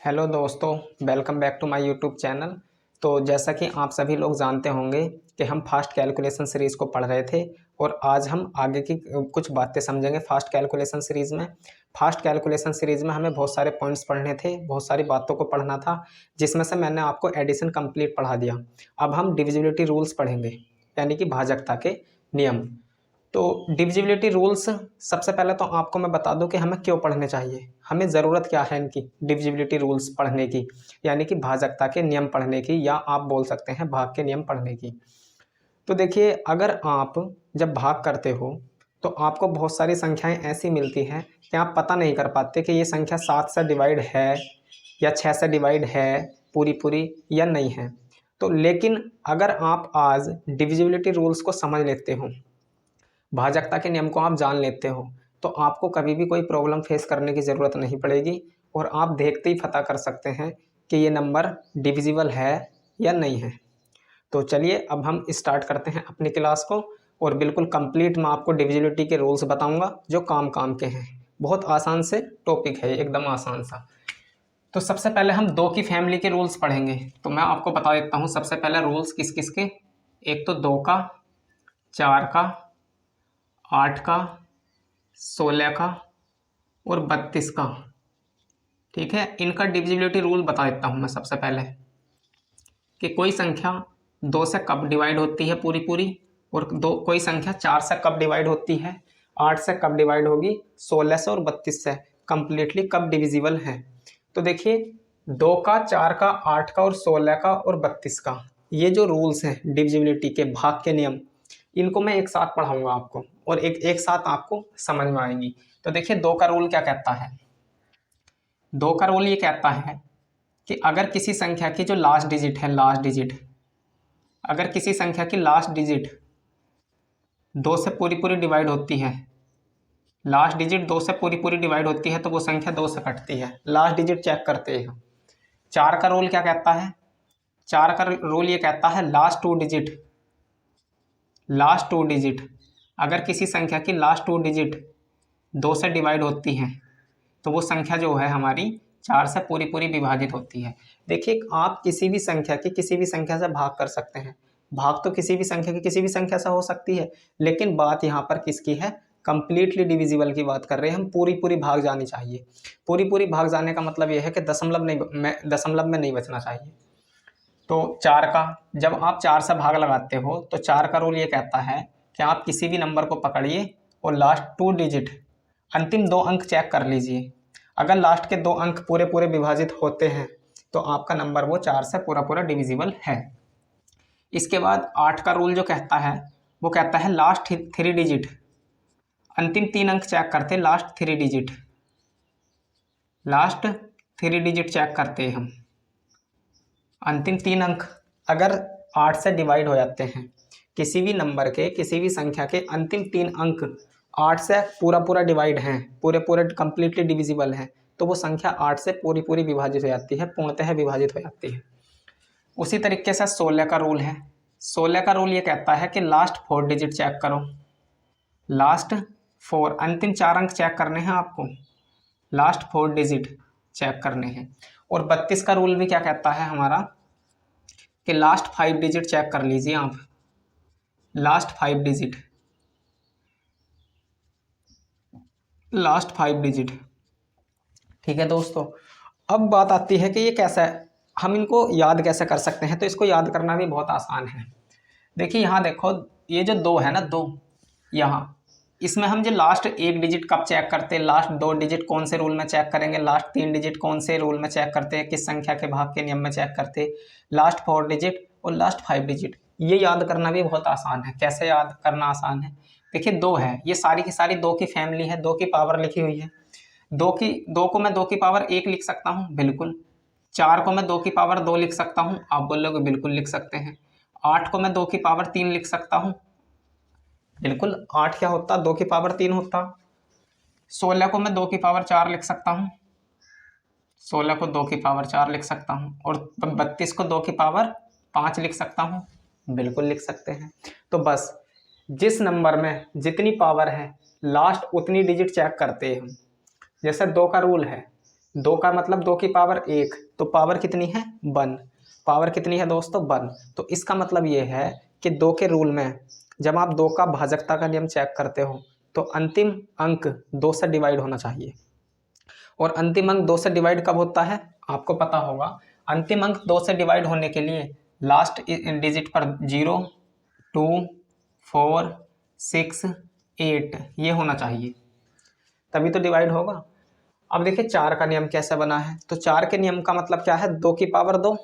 Hello दोस्तों, welcome back to my YouTube channel. तो जैसा कि आप सभी लोग जानते होंगे कि हम फास्ट कैलकुलेशन सीरीज़ को पढ़ रहे थे और आज हम आगे की कुछ बातें समझेंगे फास्ट कैलकुलेशन सीरीज़ में। फास्ट कैलकुलेशन सीरीज़ में हमें बहुत सारे पॉइंट्स पढ़ने थे, बहुत सारी बातों को पढ़ना था, जिसमें से मैंने आपको एडिशन कंप्लीट पढ़ा दिया। अब हम डिविजिबिलिटी रूल्स पढ़ेंगे, यानी कि भाजकता के नियम। तो डिविजिबिलिटी रूल्स सबसे पहले तो आपको मैं बता दूं कि हमें क्यों पढ़ने चाहिए, हमें ज़रूरत क्या है इनकी डिविजिबिलिटी रूल्स पढ़ने की, यानी कि भाजकता के नियम पढ़ने की, या आप बोल सकते हैं भाग के नियम पढ़ने की। तो देखिए, अगर आप जब भाग करते हो तो आपको बहुत सारी संख्याएं ऐसी मिलती हैं कि आप पता नहीं कर पाते कि ये संख्या 7 से डिवाइड है या 6 से डिवाइड है पूरी पूरी या नहीं है। तो लेकिन अगर आप आज डिविजिबिलिटी रूल्स को समझ लेते हो, भाजकता के नियम को आप जान लेते हो, तो आपको कभी भी कोई प्रॉब्लम फेस करने की ज़रूरत नहीं पड़ेगी और आप देखते ही पता कर सकते हैं कि ये नंबर डिविजिबल है या नहीं है। तो चलिए अब हम स्टार्ट करते हैं अपनी क्लास को, और बिल्कुल कंप्लीट मैं आपको डिविजिबिलिटी के रूल्स बताऊंगा जो काम काम के हैं। बहुत आसान से टॉपिक है, एकदम आसान सा। तो सबसे पहले हम दो की फैमिली के रूल्स पढ़ेंगे। तो मैं आपको बता देता हूँ सबसे पहले रूल्स किस किस के। एक तो 2 का, 4 का, 8 का, 16 का और 32 का। ठीक है, इनका डिविजिबिलिटी रूल बता देता हूँ मैं सबसे पहले कि कोई संख्या 2 से कब डिवाइड होती है पूरी पूरी, और कोई संख्या 4 से कब डिवाइड होती है, 8 से कब डिवाइड होगी, 16 से और 32 से कंप्लीटली कब डिविजिबल है। तो देखिए, 2 का, 4 का, 8 का और 16 का और 32 का, ये जो रूल्स हैं डिविजिबिलिटी के, भाग के नियम, इनको मैं एक साथ पढ़ाऊंगा आपको और एक साथ आपको समझ में आएंगी। तो देखिए, 2 का रूल क्या कहता है। 2 का रूल ये कहता है कि अगर किसी संख्या की जो लास्ट डिजिट है, अगर किसी संख्या की लास्ट डिजिट 2 से पूरी पूरी डिवाइड होती है, लास्ट डिजिट 2 से पूरी पूरी डिवाइड होती है, तो वो संख्या 2 से कटती है। लास्ट डिजिट चेक करते हैं। 4 का रूल क्या कहता है। 4 का रूल ये कहता है लास्ट टू डिजिट अगर किसी संख्या की लास्ट 2 डिजिट 2 से डिवाइड होती हैं, तो वो संख्या जो है हमारी 4 से पूरी पूरी विभाजित होती है। देखिए, आप किसी भी संख्या की किसी भी संख्या से भाग कर सकते हैं। भाग तो किसी भी संख्या की किसी भी संख्या से हो सकती है, लेकिन बात यहाँ पर किसकी है, कंप्लीटली डिविजिबल की बात कर रहे हैं हम। पूरी पूरी भाग जानी चाहिए। पूरी पूरी भाग जाने का मतलब यह है कि दशमलव में नहीं बचना चाहिए। तो 4 का, जब आप 4 से भाग लगाते हो तो 4 का रूल ये कहता है कि आप किसी भी नंबर को पकड़िए और लास्ट 2 डिजिट, अंतिम 2 अंक चेक कर लीजिए। अगर लास्ट के 2 अंक पूरे पूरे विभाजित होते हैं तो आपका नंबर वो 4 से पूरा पूरा डिविजिबल है। इसके बाद 8 का रूल जो कहता है, वो कहता है लास्ट 3 डिजिट, अंतिम 3 अंक चेक करते, लास्ट 3 डिजिट चेक करते हैं हम। अंतिम 3 अंक अगर 8 से डिवाइड हो जाते हैं, किसी भी नंबर के किसी भी संख्या के अंतिम 3 अंक 8 से पूरा पूरा डिवाइड हैं, पूरे पूरे कंप्लीटली डिविजिबल हैं, तो वो संख्या 8 से पूरी पूरी विभाजित हो जाती है, पूर्णतः विभाजित हो जाती है। उसी तरीके से 16 का रूल है। 16 का रूल ये कहता है कि लास्ट 4 डिजिट चेक करो। लास्ट 4, अंतिम 4 अंक चेक करने हैं आपको, लास्ट 4 डिजिट चेक करने हैं। और 32 का रूल भी क्या कहता है हमारा, कि लास्ट 5 डिजिट चेक कर लीजिए आप, लास्ट 5 डिजिट, ठीक है दोस्तों। अब बात आती है कि ये कैसा है, हम इनको याद कैसे कर सकते हैं। तो इसको याद करना भी बहुत आसान है। देखिए, यहाँ देखो, ये जो 2 है ना, 2 यहाँ, इसमें हम जो लास्ट 1 डिजिट कब चेक करते हैं, लास्ट 2 डिजिट कौन से रूल में चेक करेंगे, लास्ट 3 डिजिट कौन से रूल में चेक करते हैं, किस संख्या के भाग के नियम में चेक करते हैं, लास्ट 4 डिजिट और लास्ट 5 डिजिट। ये याद करना भी बहुत आसान है। कैसे याद करना आसान है, देखिए 2 है, ये सारी की सारी 2 की फैमिली है, 2 की पावर लिखी हुई है। 2 को मैं 2 की पावर 1 लिख सकता हूँ, बिल्कुल। 4 को मैं 2 की पावर 2 लिख सकता हूँ, आप बोलोगे बिल्कुल लिख सकते हैं। 8 को मैं 2 की पावर 3 लिख सकता हूँ, बिल्कुल। 8 क्या होता, 2 की पावर 3 होता। 16 को मैं 2 की पावर 4 लिख सकता हूँ, 16 को 2 की पावर 4 लिख सकता हूँ। और 32 को 2 की पावर 5 लिख सकता हूँ, बिल्कुल लिख सकते हैं। तो बस जिस नंबर में जितनी पावर है, लास्ट उतनी डिजिट चेक करते हैं हम। जैसे 2 का रूल है, 2 का मतलब 2 की पावर 1, तो पावर कितनी है 1, पावर कितनी है दोस्तों 1। तो इसका मतलब ये है कि 2 के रूल में जब आप 2 का भाजकता का नियम चेक करते हो तो अंतिम अंक 2 से डिवाइड होना चाहिए। और अंतिम अंक 2 से डिवाइड कब होता है आपको पता होगा। अंतिम अंक 2 से डिवाइड होने के लिए लास्ट डिजिट पर 0, 2, 4, 6, 8 ये होना चाहिए, तभी तो डिवाइड होगा। अब देखिए 4 का नियम कैसे बना है, तो 4 के नियम का मतलब क्या है 2 की पावर 2,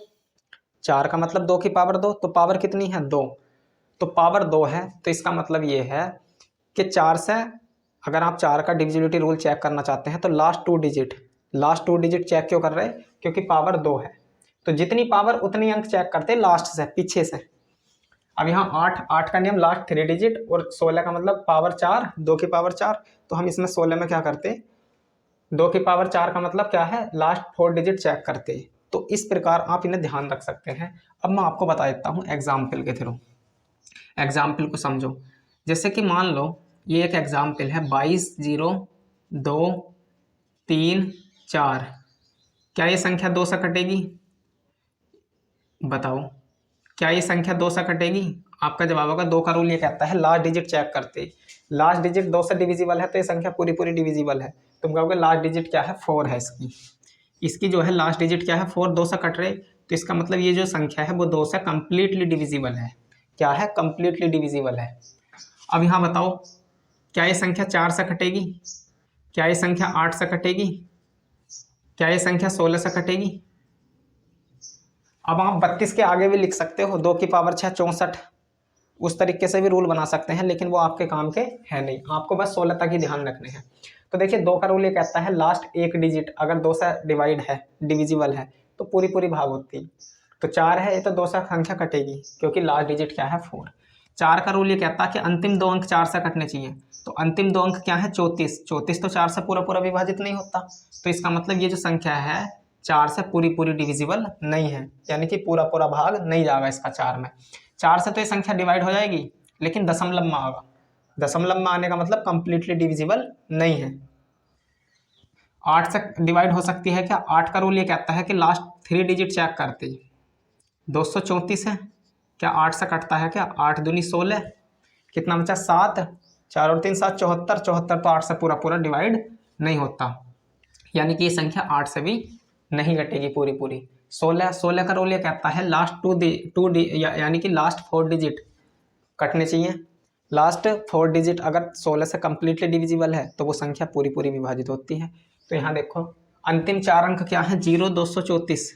4 का मतलब 2 की पावर 2, तो पावर कितनी है 2, तो पावर 2 है। तो इसका मतलब ये है कि 4 से अगर आप 4 का डिविजिबिलिटी रूल चेक करना चाहते हैं तो लास्ट टू डिजिट चेक क्यों कर रहे हैं, क्योंकि पावर 2 है। तो जितनी पावर उतनी अंक चेक करते हैं लास्ट से, पीछे से। अब यहाँ 8 का नियम लास्ट 3 डिजिट, और 16 का मतलब पावर 4, 2 की पावर 4, तो हम इसमें 16 में क्या करते, 2 की पावर 4 का मतलब क्या है लास्ट 4 डिजिट चेक करते। तो इस प्रकार आप इन्हें ध्यान रख सकते हैं। अब मैं आपको बता देता हूँ एग्जाम्पल के थ्रू, एग्जाम्पल को समझो। जैसे कि मान लो ये एक एग्जाम्पल है 22, 0, 2, 3, 4। क्या ये संख्या 2 से कटेगी, बताओ क्या ये संख्या 2 से कटेगी। आपका जवाब होगा 2 का रूल ये कहता है लास्ट डिजिट चेक करते, लास्ट डिजिट 2 से डिविजिबल है तो ये संख्या पूरी पूरी डिविजिबल है। तुम कहोगे लास्ट डिजिट क्या है 4 है, इसकी जो है लास्ट डिजिट क्या है 4, 2 से कट रहे, तो इसका मतलब ये जो संख्या है वो 2 से कंप्लीटली डिविजिबल है। क्या है, कंप्लीटली डिविजिबल है। अब यहाँ बताओ क्या ये संख्या 4 से कटेगी, क्या ये संख्या 8 से कटेगी, क्या ये संख्या 16 से कटेगी। अब आप 32 के आगे भी लिख सकते हो, 2 की पावर 6 64, उस तरीके से भी रूल बना सकते हैं, लेकिन वो आपके काम के है नहीं, आपको बस 16 तक ही ध्यान रखने हैं। तो देखिए 2 का रूल ये कहता है लास्ट एक डिजिट अगर 2 से डिवाइड है, डिविजिबल है, तो पूरी पूरी भाग होती है। तो 4 है ये तो 2 से संख्या कटेगी, क्योंकि लास्ट डिजिट क्या है 4। 4 का रूल ये कहता है कि अंतिम 2 अंक 4 से कटने चाहिए, तो अंतिम 2 अंक क्या है 34, 34 तो 4 से पूरा पूरा विभाजित नहीं होता। तो इसका मतलब ये जो संख्या है 4 से पूरी पूरी डिविजिबल नहीं है, यानी कि पूरा पूरा भाग नहीं जाएगा इसका 4 में। 4 से तो ये संख्या डिवाइड हो जाएगी, लेकिन दशमलव में आएगा, दशमलव में आने का मतलब कंप्लीटली डिविजिबल नहीं है। 8 से डिवाइड हो सकती है क्या, 8 का रूल ये कहता है कि लास्ट 3 डिजिट चेक करते ही 234 है, क्या 8 से कटता है क्या, 8 दूनी 16, कितना बचा 7, 4 और 3 7, 74, 74 तो 8 से पूरा पूरा डिवाइड नहीं होता, यानी कि ये संख्या 8 से भी नहीं कटेगी पूरी पूरी। 16 का रूल ये कहता है लास्ट यानी कि लास्ट 4 डिजिट कटने चाहिए। लास्ट 4 डिजिट अगर 16 से कंप्लीटली डिविजिबल है तो वो संख्या पूरी पूरी विभाजित होती है। तो यहाँ देखो अंतिम 4 अंक क्या है 0, 234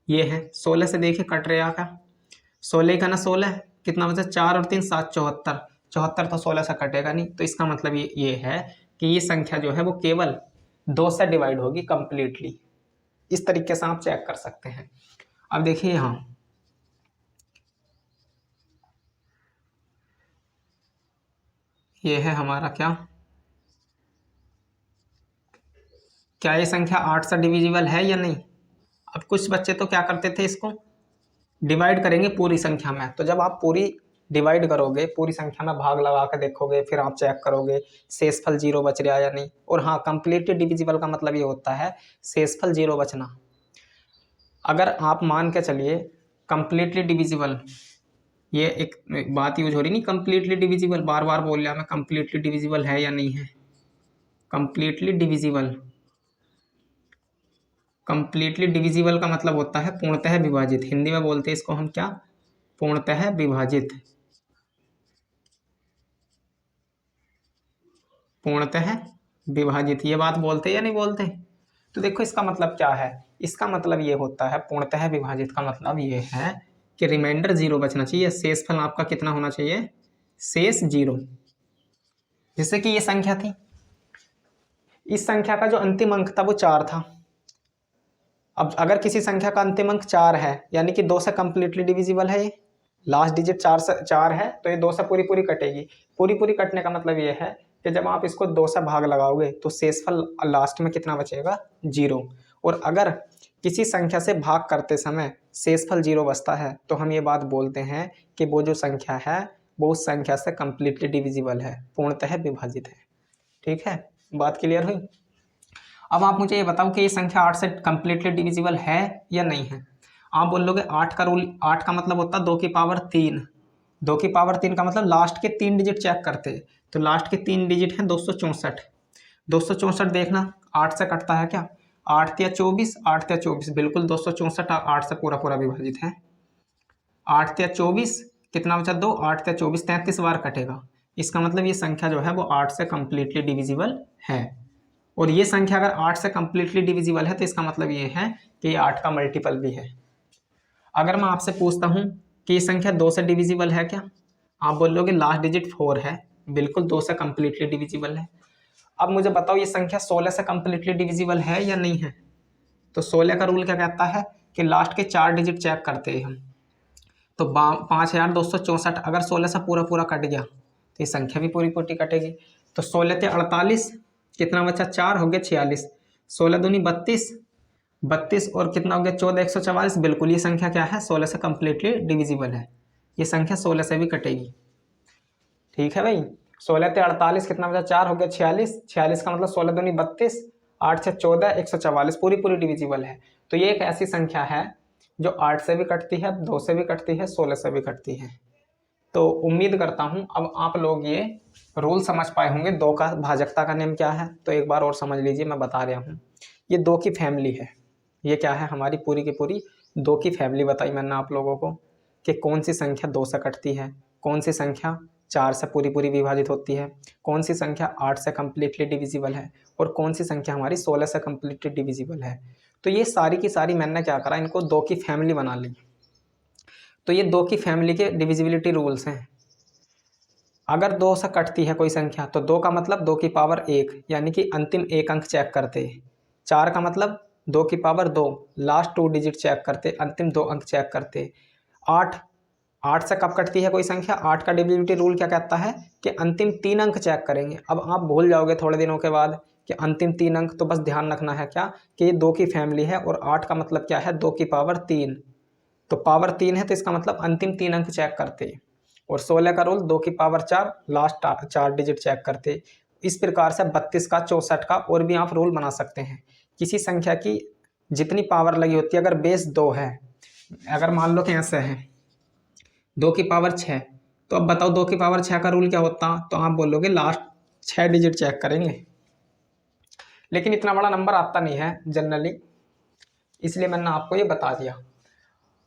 ये है, 16 से देखिए कट रहे क्या, 16 का ना 16, कितना बचा 4 और 3 7, 74, 74 तो 16 से कटेगा नहीं। तो इसका मतलब ये है कि ये संख्या जो है वो केवल 2 से डिवाइड होगी कंप्लीटली। इस तरीके से आप चेक कर सकते हैं। अब देखिए यहाँ ये है हमारा क्या ये संख्या 8 से डिविजिबल है या नहीं। अब कुछ बच्चे तो क्या करते थे, इसको डिवाइड करेंगे पूरी संख्या में, तो जब आप पूरी डिवाइड करोगे पूरी संख्या में भाग लगा कर देखोगे, फिर आप चेक करोगे शेषफल 0 बच रहा या नहीं। और हाँ, कंप्लीटली डिविजिबल का मतलब ये होता है शेषफल 0 बचना। अगर आप मान के चलिए कंप्लीटली डिविजिबल, ये एक बात यूज हो रही नहीं, कंप्लीटली डिविजिबल बार बार बोल लिया मैं, कंप्लीटली डिविजिबल है या नहीं है, कंप्लीटली डिविजिबल। कंप्लीटली डिविजिबल का मतलब होता है पूर्णतः विभाजित, हिंदी में बोलते हैं इसको हम क्या, पूर्णतः विभाजित, पूर्णतः विभाजित, ये बात बोलते या नहीं बोलते। तो देखो इसका मतलब क्या है, इसका मतलब ये होता है पूर्णतः विभाजित का मतलब ये है कि रिमाइंडर 0 बचना चाहिए, शेषफल आपका कितना होना चाहिए, शेष 0। जैसे कि ये संख्या थी, इस संख्या का जो अंतिम अंक था वो 4 था। अब अगर किसी संख्या का अंतिम अंक 4 है यानी कि 2 से कंप्लीटली डिविजिबल है, ये लास्ट डिजिट 4 है, तो ये 2 से पूरी पूरी कटेगी। पूरी पूरी कटने का मतलब ये है कि जब आप इसको 2 से भाग लगाओगे तो शेषफल लास्ट में कितना बचेगा 0। और अगर किसी संख्या से भाग करते समय शेषफल 0 बचता है तो हम ये बात बोलते हैं कि वो जो संख्या है वो उस संख्या से कंप्लीटली डिविजिबल है, पूर्णतः विभाजित है। ठीक है, बात क्लियर हुई। अब आप मुझे ये बताओ कि ये संख्या 8 से कंप्लीटली डिविजिबल है या नहीं है। आप बोलोगे 8 का रूल, 8 का मतलब होता है 2 की पावर 3। 2 की पावर 3 का मतलब लास्ट के 3 डिजिट चेक करते हैं, तो लास्ट के 3 डिजिट हैं 264। 264 देखना 8 से कटता है क्या, 8 या 24, 8 या 24, बिल्कुल 264 8 से पूरा पूरा विभाजित है। 8 या 24 कितना बचा, 2, 8 या 24, 33 बार कटेगा। इसका मतलब ये संख्या जो है वो 8 से कंप्लीटली डिविजिबल है। और ये संख्या अगर 8 से कंप्लीटली डिविजिबल है तो इसका मतलब ये है कि ये 8 का मल्टीपल भी है। अगर मैं आपसे पूछता हूँ कि ये संख्या 2 से डिविजिबल है क्या, आप बोलोगे लास्ट डिजिट 4 है, बिल्कुल 2 से कंप्लीटली डिविजिबल है। अब मुझे बताओ ये संख्या 16 से कंप्लीटली डिविजिबल है या नहीं है। तो 16 का रूल क्या कहता है कि लास्ट के 4 डिजिट चेक करते हैं हम। तो 5264 अगर 16 से पूरा पूरा कट गया तो ये संख्या भी पूरी पूरी कटेगी। तो 16 से 48, कितना बचा, 4 हो गया 46, 16 दूनी 32, 32 और कितना हो गया 14, 144, बिल्कुल ये संख्या क्या है 16 से कंप्लीटली डिविजिबल है। ये संख्या 16 से भी कटेगी। ठीक है भाई, 16 से 48 कितना बचा, 4 हो गया 46, 46 का मतलब 16 दूनी 32, 8 से 14, 144, पूरी पूरी डिविजिबल है। तो ये एक ऐसी संख्या है जो 8 से भी कटती है, 2 से भी कटती है, 16 से भी कटती है। तो उम्मीद करता हूं अब आप लोग ये रूल समझ पाए होंगे। 2 का भाजकता का नियम क्या है, तो एक बार और समझ लीजिए, मैं बता रहा हूँ। ये 2 की फैमिली है, ये क्या है, हमारी पूरी की पूरी 2 की फैमिली बताई मैंने आप लोगों को कि कौन सी संख्या 2 से कटती है, कौन सी संख्या 4 से पूरी पूरी विभाजित होती है, कौन सी संख्या 8 से कंप्लीटली डिविजिबल है, और कौन सी संख्या हमारी 16 से कंप्लीटली डिविजिबल है। तो ये सारी की सारी मैंने क्या करा, इनको 2 की फैमिली बना ली। तो ये 2 की फैमिली के डिविजिबिलिटी रूल्स हैं। अगर 2 से कटती है कोई संख्या तो 2 का मतलब 2 की पावर 1, यानी कि अंतिम एक अंक चेक करते। 4 का मतलब 2 की पावर 2, लास्ट 2 डिजिट चेक करते, अंतिम 2 अंक चेक करते। 8, 8 से कब कटती है कोई संख्या, 8 का डिविजिबिलिटी रूल क्या कहता है कि अंतिम 3 अंक चेक करेंगे। अब आप भूल जाओगे थोड़े दिनों के बाद कि अंतिम 3 अंक, तो बस ध्यान रखना है क्या कि ये 2 की फैमिली है और 8 का मतलब क्या है 2 की पावर 3, तो पावर 3 है तो इसका मतलब अंतिम 3 अंक चेक करते। और 16 का रूल 2 की पावर 4, लास्ट 4 डिजिट चेक करते। इस प्रकार से 32 का, 64 का और भी आप रूल बना सकते हैं। किसी संख्या की जितनी पावर लगी होती है, अगर बेस 2 है, अगर मान लो कि ऐसे है 2 की पावर 6, तो अब बताओ 2 की पावर 6 का रूल क्या होता, तो आप बोलोगे लास्ट 6 डिजिट चेक करेंगे। लेकिन इतना बड़ा नंबर आता नहीं है जनरली, इसलिए मैंने आपको ये बता दिया।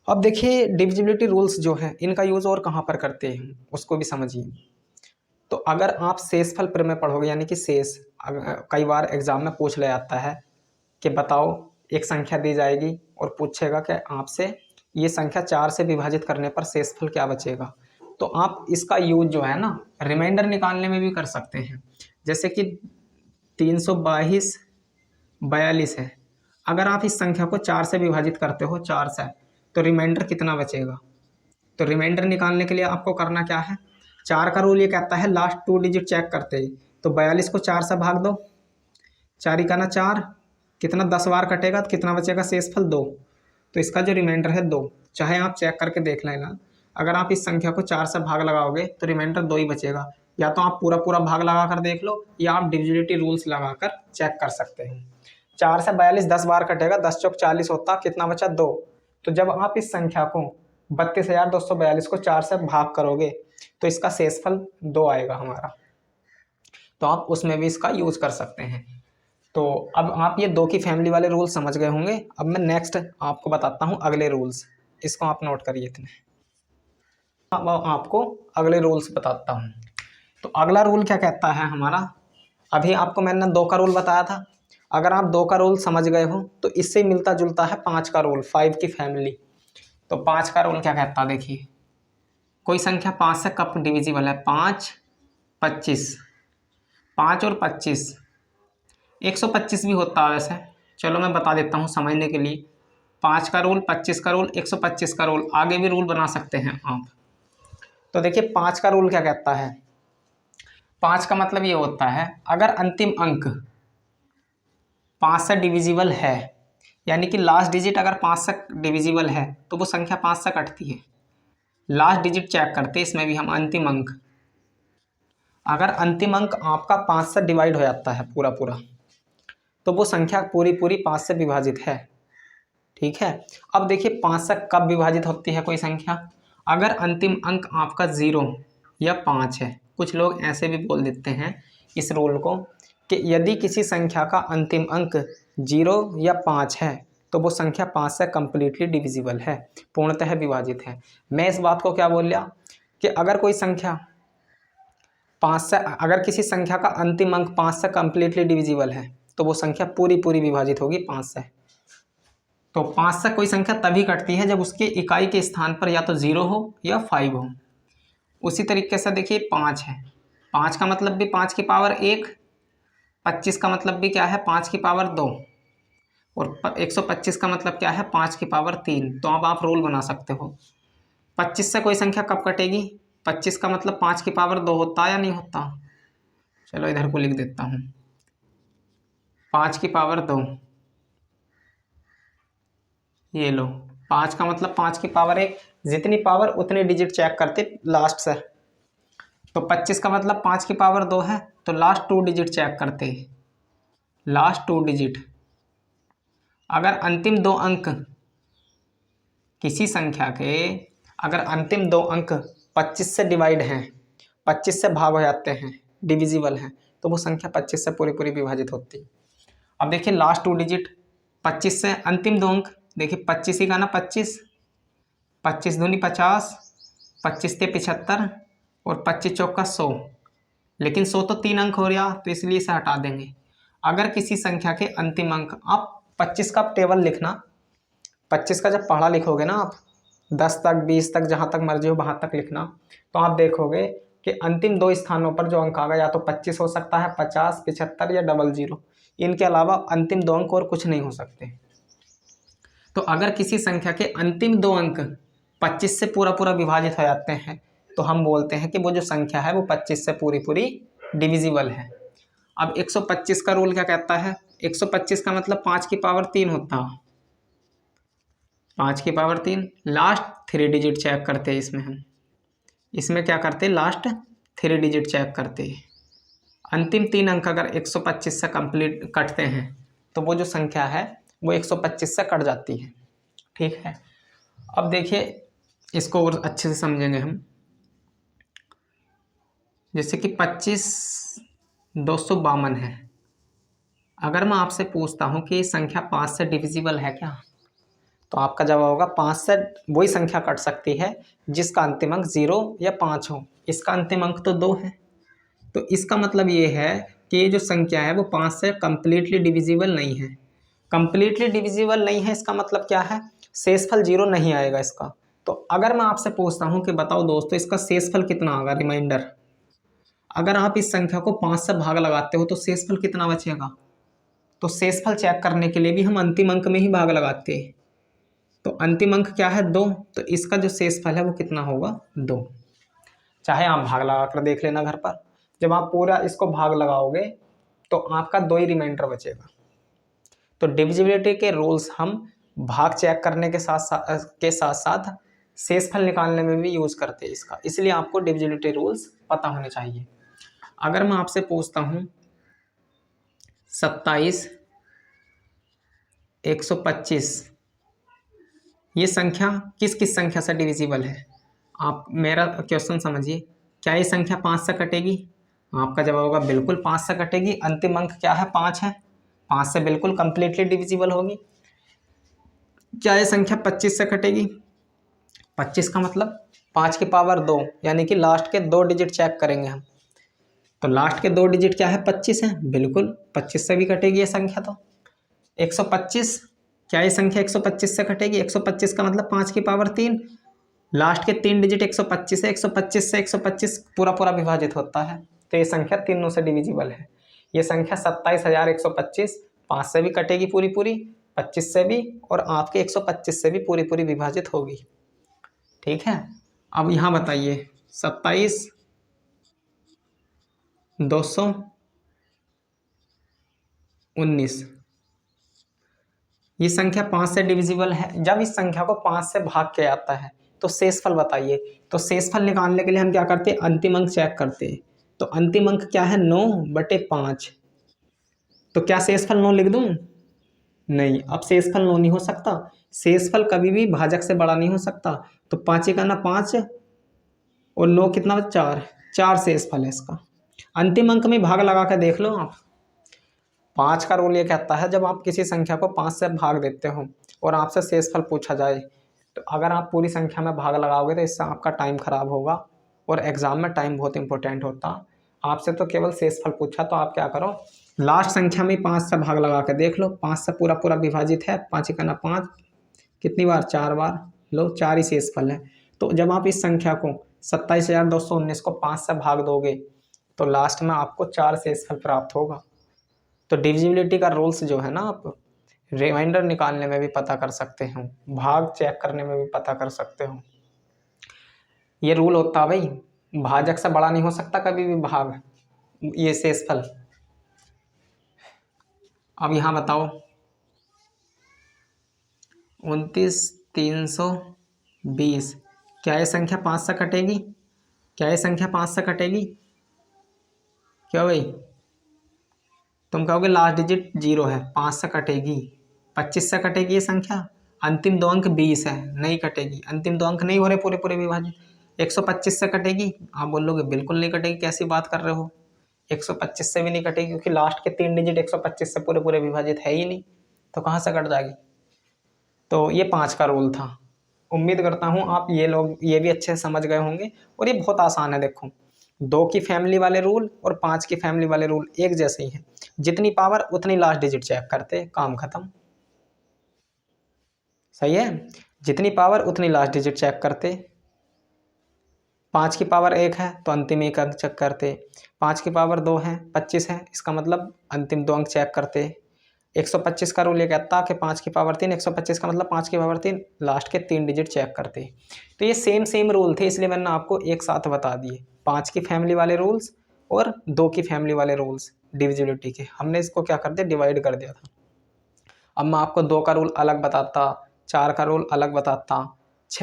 अब देखिए डिविजिबिलिटी रूल्स जो हैं इनका यूज़ और कहाँ पर करते हैं उसको भी समझिए। तो अगर आप शेषफल प्रमेय पढ़ोगे, यानी कि शेष, कई बार एग्जाम में पूछ ले आता है कि बताओ एक संख्या दी जाएगी और पूछेगा कि आपसे ये संख्या 4 से विभाजित करने पर शेषफल क्या बचेगा। तो आप इसका यूज जो है ना रिमाइंडर निकालने में भी कर सकते हैं। जैसे कि 322 42 है, अगर आप इस संख्या को 4 से विभाजित करते हो, 4 से, तो रिमाइंडर कितना बचेगा। तो रिमाइंडर निकालने के लिए आपको करना क्या है, 4 का रूल ये कहता है लास्ट 2 डिजिट चेक करते ही, तो 42 को 4 से भाग दो, 4 इकाना 4, कितना 10 बार कटेगा तो कितना बचेगा शेषफल 2। तो इसका जो रिमाइंडर है 2, चाहे आप चेक करके देख लेना। अगर आप इस संख्या को 4 से भाग लगाओगे तो रिमाइंडर 2 ही बचेगा। या तो आप पूरा पूरा भाग लगा कर देख लो, या आप डिविजिबिलिटी रूल्स लगाकर चेक कर सकते हैं। 4 से 42 10 बार कटेगा, 10 चौक 40 होता, कितना बचा 2। तो जब आप इस संख्या को 32,242 को 4 से भाग करोगे तो इसका शेषफल 2 आएगा हमारा। तो आप उसमें भी इसका यूज कर सकते हैं। तो अब आप ये 2 की फैमिली वाले रूल्स समझ गए होंगे। अब मैं नेक्स्ट आपको बताता हूँ अगले रूल्स, इसको आप नोट करिए इतने। अब आपको अगले रूल्स बताता हूँ। तो अगला रूल क्या कहता है हमारा, अभी आपको मैंने 2 का रूल बताया था। अगर आप 2 का रूल समझ गए हो तो इससे मिलता जुलता है 5 का रूल, 5 की फैमिली। तो 5 का रूल क्या कहता है, देखिए कोई संख्या 5 से कब डिविजिबल है, 5, 25, 5 और 25, 125 भी होता है वैसे, चलो मैं बता देता हूँ समझने के लिए। 5 का रूल, 25 का रूल, 125 का रूल, आगे भी रूल बना सकते हैं आप। तो देखिए 5 का रूल क्या कहता है, 5 का मतलब ये होता है अगर अंतिम अंक 5 से डिविजिबल है, यानी कि लास्ट डिजिट अगर 5 से डिविजिबल है तो वो संख्या 5 से कटती है। लास्ट डिजिट चेक करते इसमें भी हम, अंतिम अंक, अगर अंतिम अंक आपका 5 से डिवाइड हो जाता है पूरा पूरा, तो वो संख्या पूरी पूरी 5 से विभाजित है। ठीक है, अब देखिए 5 से कब विभाजित होती है कोई संख्या, अगर अंतिम अंक आपका 0 या 5 है। कुछ लोग ऐसे भी बोल देते हैं इस रूल को कि यदि किसी संख्या का अंतिम अंक 0 या 5 है तो वो संख्या 5 से कंप्लीटली डिविजिबल है, पूर्णतः विभाजित है। मैं इस बात को क्या बोल लिया कि अगर कोई संख्या 5 से, अगर किसी संख्या का अंतिम अंक 5 से कंप्लीटली डिविजिबल है तो वो संख्या पूरी पूरी विभाजित होगी 5 से। तो 5 से कोई संख्या तभी कटती है जब उसके इकाई के स्थान पर या तो 0 हो या 5 हो। उसी तरीके से देखिए 5 है, 5 का मतलब भी 5 की पावर 1, 25 का मतलब भी क्या है 5 की पावर 2, और 125 का मतलब क्या है 5 की पावर 3। तो अब आप रूल बना सकते हो 25 से कोई संख्या कब कटेगी, 25 का मतलब 5 की पावर 2 होता या नहीं होता। चलो इधर को लिख देता हूँ 5 की पावर 2, ये लो 5 का मतलब 5 की पावर 1, जितनी पावर उतनी डिजिट चेक करते लास्ट से। तो 25 का मतलब 5 की पावर 2 है तो लास्ट 2 डिजिट चेक करते, लास्ट 2 डिजिट। अगर अंतिम 2 अंक किसी संख्या के, अगर अंतिम 2 अंक 25 से डिवाइड हैं, 25 से भाग हो जाते हैं, डिविजिबल हैं, तो वो संख्या 25 से पूरी पूरी विभाजित होती है। अब देखिए लास्ट 2 डिजिट 25 से अंतिम 2 अंक, देखिए 25 ही का ना 25, 25 दूनी 50, 25 के 75 और 25 चौका 100, लेकिन 100 तो 3 अंक हो रहा तो इसलिए इसे हटा देंगे। अगर किसी संख्या के अंतिम अंक, आप 25 का टेबल लिखना, 25 का जब पढ़ा लिखोगे ना आप 10 तक 20 तक जहाँ तक मर्जी हो वहाँ तक लिखना, तो आप देखोगे कि अंतिम 2 स्थानों पर जो अंक आएगा या तो 25 हो सकता है, 50, 75 या 00, इनके अलावा अंतिम 2 अंक और कुछ नहीं हो सकते। तो अगर किसी संख्या के अंतिम 2 अंक 25 से पूरा पूरा विभाजित हो जाते हैं तो हम बोलते हैं कि वो जो संख्या है वो 25 से पूरी पूरी डिविजिबल है। अब 125 का रूल क्या कहता है, 125 का मतलब 5 की पावर 3 होता है, 5 की पावर 3, लास्ट 3 डिजिट चेक करते हैं इसमें हम, इसमें क्या करते हैं लास्ट 3 डिजिट चेक करते हैं। अंतिम 3 अंक अगर 125 से कंप्लीट कटते हैं तो वो जो संख्या है वो 125 से कट जाती है। ठीक है, अब देखिए इसको और अच्छे से समझेंगे हम। जैसे कि 25 252 है, अगर मैं आपसे पूछता हूँ कि संख्या 5 से डिविजिबल है क्या, तो आपका जवाब होगा 5 से वही संख्या कट सकती है जिसका अंतिम अंक 0 या 5 हो। इसका अंतिम अंक तो 2 है, तो इसका मतलब ये है कि ये जो संख्या है वो 5 से कंप्लीटली डिविजिबल नहीं है। कंप्लीटली डिविजिबल नहीं है इसका मतलब क्या है, शेषफल 0 नहीं आएगा इसका। तो अगर मैं आपसे पूछता हूँ कि बताओ दोस्तों इसका शेषफल कितना होगा, रिमाइंडर, अगर आप इस संख्या को 5 से भाग लगाते हो तो शेषफल कितना बचेगा, तो शेषफल चेक करने के लिए भी हम अंतिम अंक में ही भाग लगाते हैं। तो अंतिम अंक क्या है 2, तो इसका जो शेषफल है वो कितना होगा 2। चाहे आप भाग लगा कर देख लेना घर पर, जब आप पूरा इसको भाग लगाओगे तो आपका 2 ही रिमाइंडर बचेगा। तो डिविजिबिलिटी के रूल्स हम भाग चेक करने के साथ साथ शेषफल निकालने में भी यूज करते हैं इसका, इसलिए आपको डिविजिबिलिटी रूल्स पता होने चाहिए। अगर मैं आपसे पूछता हूँ 27 125, ये संख्या किस किस संख्या से डिविजिबल है, आप मेरा क्वेश्चन समझिए। क्या ये संख्या 5 से कटेगी, आपका जवाब होगा बिल्कुल 5 से कटेगी। अंतिम अंक क्या है 5 है, 5 से बिल्कुल कंप्लीटली डिविजिबल होगी। क्या ये संख्या 25 से कटेगी, 25 का मतलब 5 की पावर 2, यानी कि लास्ट के 2 डिजिट चेक करेंगे हम, तो लास्ट के 2 डिजिट क्या है 25 है, बिल्कुल 25 से भी कटेगी ये संख्या। तो 125, क्या ये संख्या 125 से कटेगी, 125 का मतलब 5 की पावर 3, लास्ट के 3 डिजिट 125 है, 125 से 125 पूरा पूरा विभाजित होता है, तो ये संख्या तीनों से डिविजिबल है। ये संख्या 27,125 5 से भी कटेगी पूरी पूरी, 25 से भी, और आपके 125 से भी पूरी पूरी विभाजित होगी। ठीक है, अब यहाँ बताइए 27 219, ये संख्या 5 से डिविजिबल है। जब इस संख्या को 5 से भाग के आता है तो शेषफल बताइए। तो शेषफल निकालने के लिए हम क्या करते हैं, अंतिम अंक चेक करते हैं। तो अंतिम अंक क्या है 9/5, तो क्या शेषफल 9 लिख दूं? नहीं, अब शेषफल 9 नहीं हो सकता। शेषफल कभी भी भाजक से बड़ा नहीं हो सकता। तो 5 का ना 5 और 9 कितना 4, 4 शेषफल है इसका। अंतिम अंक में भाग लगा कर देख लो आप। 5 का रूल ये कहता है जब आप किसी संख्या को 5 से भाग देते हो और आपसे शेषफल पूछा जाए, तो अगर आप पूरी संख्या में भाग लगाओगे तो इससे आपका टाइम खराब होगा और एग्जाम में टाइम बहुत इंपॉर्टेंट होता। आपसे तो केवल शेषफल पूछा, तो आप क्या करो, लास्ट संख्या में 5 से भाग लगा के देख लो। 5 से पूरा पूरा विभाजित है, 5 का ना 5, कितनी बार 4 बार, लो 4 ही शेषफल है। तो जब आप इस संख्या को 27,219 को 5 से भाग दोगे तो लास्ट में आपको 4 शेषफल प्राप्त होगा। तो डिविजिबिलिटी का रूल्स जो है ना, आप रिमाइंडर निकालने में भी पता कर सकते हो, भाग चेक करने में भी पता कर सकते हो। ये रूल होता है भाई, भाजक से बड़ा नहीं हो सकता कभी भी भाग, ये शेषफल। अब यहाँ बताओ, 29,320, क्या ये संख्या 5 से कटेगी? क्या ये संख्या 5 से कटेगी? क्या भाई, तुम कहोगे लास्ट डिजिट 0 है, 5 से कटेगी। 25 से कटेगी ये संख्या। अंतिम दो अंक 20 है, नहीं कटेगी। अंतिम दो अंक नहीं हो रहे पूरे पूरे विभाजित। 125 से कटेगी? आप बोलोगे बिल्कुल नहीं कटेगी, कैसी बात कर रहे हो। 125 से भी नहीं कटेगी क्योंकि लास्ट के 3 डिजिट 125 से पूरे पूरे विभाजित है ही नहीं, तो कहाँ से कट जाएगी। तो ये 5 का रूल था। उम्मीद करता हूँ आप ये लोग ये भी अच्छे से समझ गए होंगे। और ये बहुत आसान है, देखो 2 की फैमिली वाले रूल और 5 की फैमिली वाले रूल एक जैसे ही हैं। जितनी पावर उतनी लास्ट डिजिट चेक करते, काम खत्म। सही है, जितनी पावर उतनी लास्ट डिजिट चेक करते। 5 की पावर 1 है तो अंतिम एक अंक चेक करते। 5 की पावर 2 है, 25 है, इसका मतलब अंतिम 2 अंक चेक करते। 125 का रूल ये कहता कि 5 की पावर 3, 125 का मतलब 5 की पावर 3, लास्ट के 3 डिजिट चेक करते। तो ये सेम रूल थे, इसलिए मैंने आपको एक साथ बता दिए। 5 की फैमिली वाले रूल्स और 2 की फैमिली वाले रूल्स डिविजिबिलिटी के, हमने इसको क्या कर दिया, डिवाइड कर दिया था। अब मैं आपको 2 का रूल अलग बताता, 4 का रूल अलग बताता,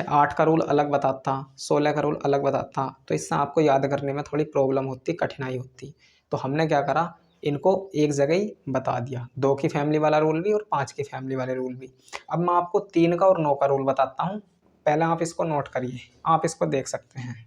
8 का रूल अलग बताता, 16 का रूल अलग बताता, तो इससे आपको याद करने में थोड़ी प्रॉब्लम होती, कठिनाई होती। तो हमने क्या करा, इनको एक जगह ही बता दिया, 2 की फैमिली वाला रूल भी और 5 की फैमिली वाले रूल भी। अब मैं आपको 3 का और 9 का रूल बताता हूँ, पहले आप इसको नोट करिए, आप इसको देख सकते हैं।